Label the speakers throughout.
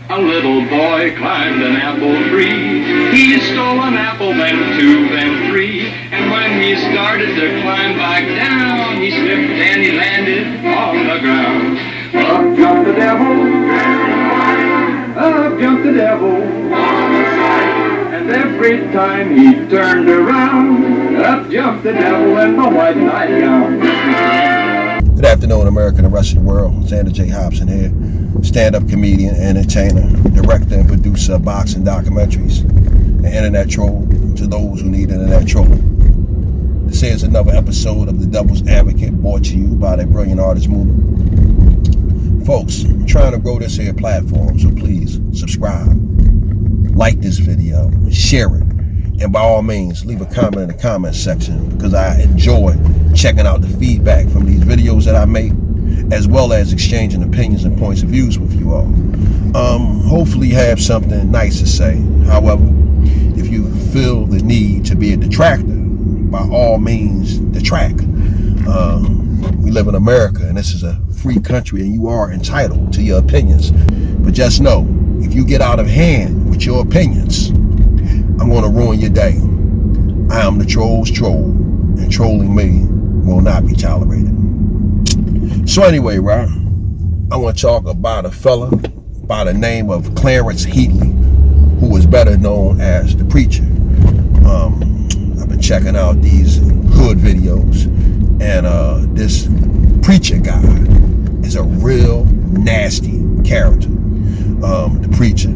Speaker 1: A little boy climbed an apple tree. He stole an apple, then two, then three. And when he started to climb back down, he slipped and he landed on the ground. Up jumped the devil, up jumped the devil. And every time he turned around, up jumped the devil in the white nightgown.
Speaker 2: Good afternoon, America and the rest of the world. Xander J. Hobson here, stand-up comedian, entertainer, director and producer of boxing documentaries, and internet troll to those who need internet trolling. This is another episode of The Devil's Advocate, brought to you by the Brilliant Artist Movement. Folks, I'm trying to grow this here platform, so please subscribe, like this video, share it, and by all means, leave a comment in the comment section, because I enjoy checking out the feedback from these videos that I make, as well as exchanging opinions and points of views with you all. Hopefully you have something nice to say. However, if you feel the need to be a detractor, by all means, detract. We live in America, and this is a free country, and you are entitled to your opinions. But just know, if you get out of hand with your opinions, I'm going to ruin your day. I am the troll's troll, and trolling me will not be tolerated. So anyway, right, I want to talk about a fella by the name of Clarence Heatley, who is better known as The Preacher. I've been checking out these hood videos, and this preacher guy is a real nasty character. The Preacher,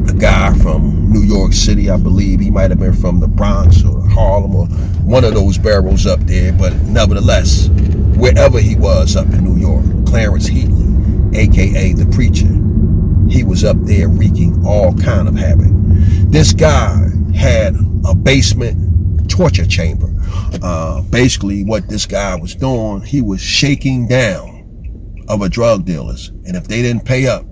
Speaker 2: a guy from New York City, I believe. He might have been from the Bronx or Harlem or one of those boroughs up there, but nevertheless, wherever he was up in New York, Clarence Heatley, aka The Preacher, he was up there wreaking all kind of havoc. This guy had a basement torture chamber. Basically what this guy was doing, he was shaking down other drug dealers, and if they didn't pay up,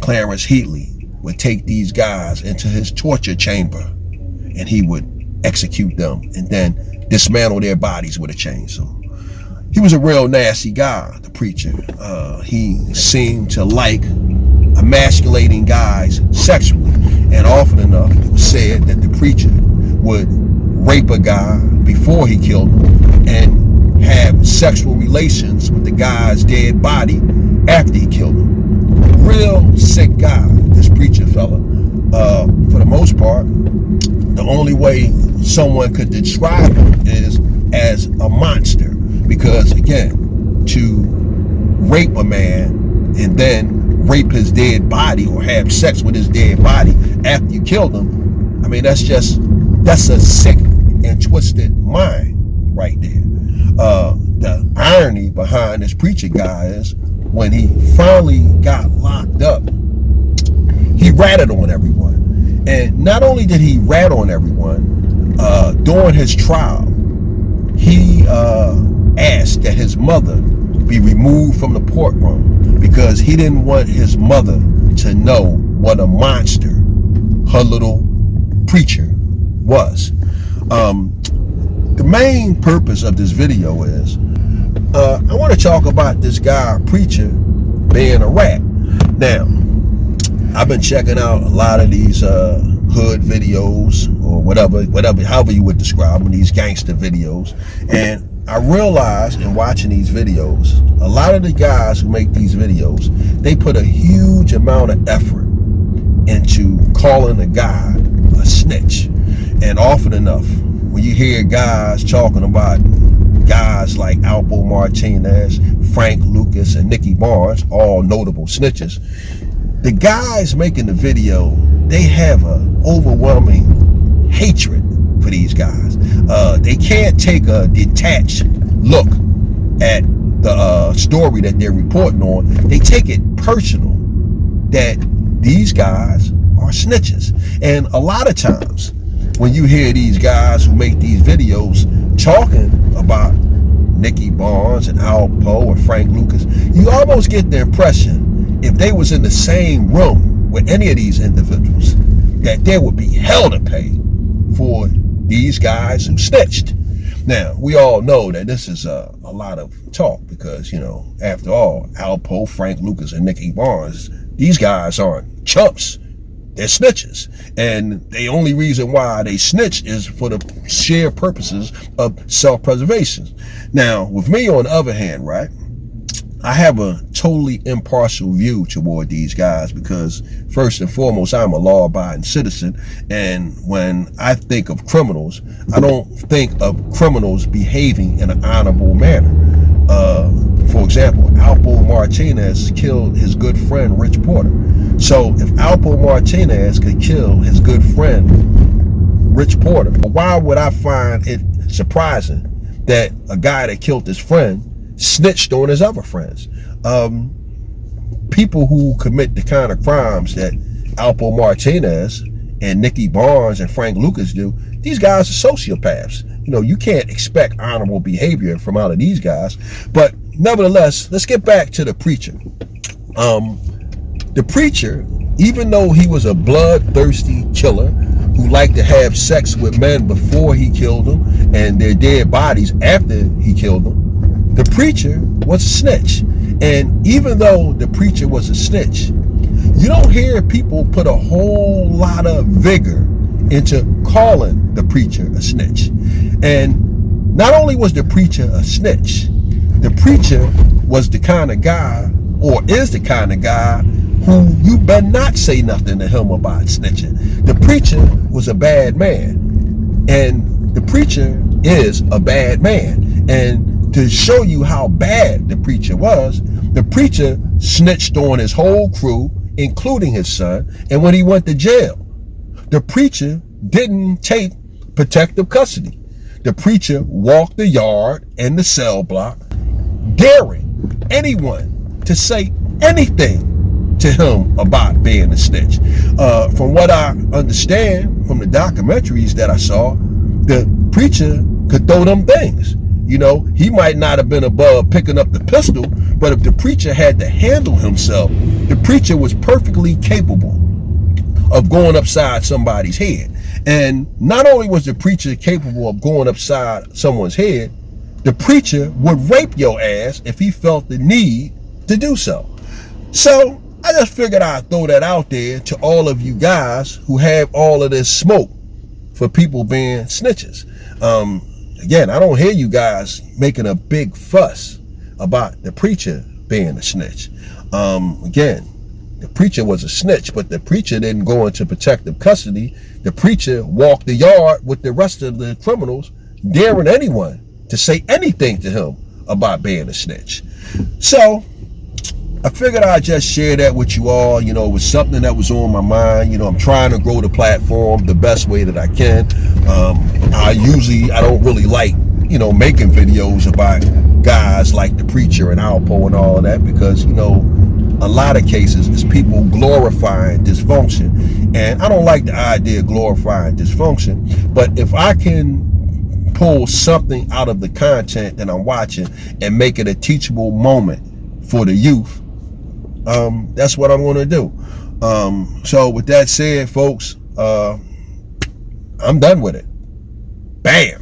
Speaker 2: Clarence Heatley would take these guys into his torture chamber, and he would execute them and then dismantle their bodies with a chainsaw. He was a real nasty guy, The Preacher. He seemed to like emasculating guys sexually, and often enough it was said that The Preacher would rape a guy before he killed him and have sexual relations with the guy's dead body after he killed him. Real sick guy, this Preacher fella. For the most part, the only way someone could describe him is as a monster, because again, to rape a man and then rape his dead body or have sex with his dead body after you killed him, I mean, that's a sick and twisted mind right there. The irony behind this Preacher guy is, when he finally got locked up, he ratted on everyone. And not only did he rat on everyone, during his trial, he asked that his mother be removed from the courtroom because he didn't want his mother to know what a monster her little preacher was. The main purpose of this video is, I want to talk about this guy, Preacher, being a rat. Now, I've been checking out a lot of these hood videos, or whatever, however you would describe them, these gangster videos, and I realized in watching these videos, a lot of the guys who make these videos, they put a huge amount of effort into calling a guy a snitch. And often enough, when you hear guys talking about guys like Alpo Martinez, Frank Lucas, and Nicky Barnes, all notable snitches, the guys making the video, they have an overwhelming hatred for these guys. They can't take a detached look at the story that they're reporting on. They take it personal that these guys are snitches. And a lot of times, when you hear these guys who make these videos talking about Nicky Barnes and Alpo and Frank Lucas, you almost get the impression, if they was in the same room with any of these individuals, that there would be hell to pay for these guys who snitched. Now, we all know that this is a lot of talk because, you know, after all, Alpo, Frank Lucas, and Nicky Barnes, These guys aren't chumps. They're snitches. And the only reason why they snitch is for the sheer purposes of self-preservation. Now, with me on the other hand, right, I have a totally impartial view toward these guys because first and foremost, I'm a law-abiding citizen. And when I think of criminals, I don't think of criminals behaving in an honorable manner. For example, Alpo Martinez killed his good friend, Rich Porter. So if Alpo Martinez could kill his good friend, Rich Porter, why would I find it surprising that a guy that killed his friend snitched on his other friends? People who commit the kind of crimes that Alpo Martinez and Nicky Barnes and Frank Lucas do, these guys are sociopaths. You know, you can't expect honorable behavior from out of these guys. But nevertheless, let's get back to the preacher. The preacher, even though he was a bloodthirsty killer who liked to have sex with men before he killed them and their dead bodies after he killed them, the preacher was a snitch. And even though the preacher was a snitch, you don't hear people put a whole lot of vigor into calling the preacher a snitch. And not only was the preacher a snitch, the preacher was the kind of guy, or is the kind of guy, who you better not say nothing to him about snitching. The preacher was a bad man, and the preacher is a bad man. And to show you how bad the preacher was, the preacher snitched on his whole crew, including his son, and when he went to jail, the preacher didn't take protective custody. The preacher walked the yard and the cell block, daring anyone to say anything to him about being a snitch. From what I understand from the documentaries that I saw, the preacher could throw them things. You know, he might not have been above picking up the pistol, but if the preacher had to handle himself, the preacher was perfectly capable of going upside somebody's head. And not only was the preacher capable of going upside someone's head, the preacher would rape your ass if he felt the need to do so. So I just figured I'd throw that out there to all of you guys who have all of this smoke for people being snitches. Again, I don't hear you guys making a big fuss about the preacher being a snitch. Again, the preacher was a snitch, but the preacher didn't go into protective custody. The preacher walked the yard with the rest of the criminals, daring anyone to say anything to him about being a snitch. So I figured I'd just share that with you all. You know, it was something that was on my mind. You know, I'm trying to grow the platform the best way that I can. I don't really like, you know, making videos about guys like the preacher and Alpo and all of that, because, you know, a lot of cases is people glorifying dysfunction. And I don't like the idea of glorifying dysfunction. But if I can pull something out of the content that I'm watching and make it a teachable moment for the youth, that's what I'm going to do. So with that said, folks, I'm done with it. Bam.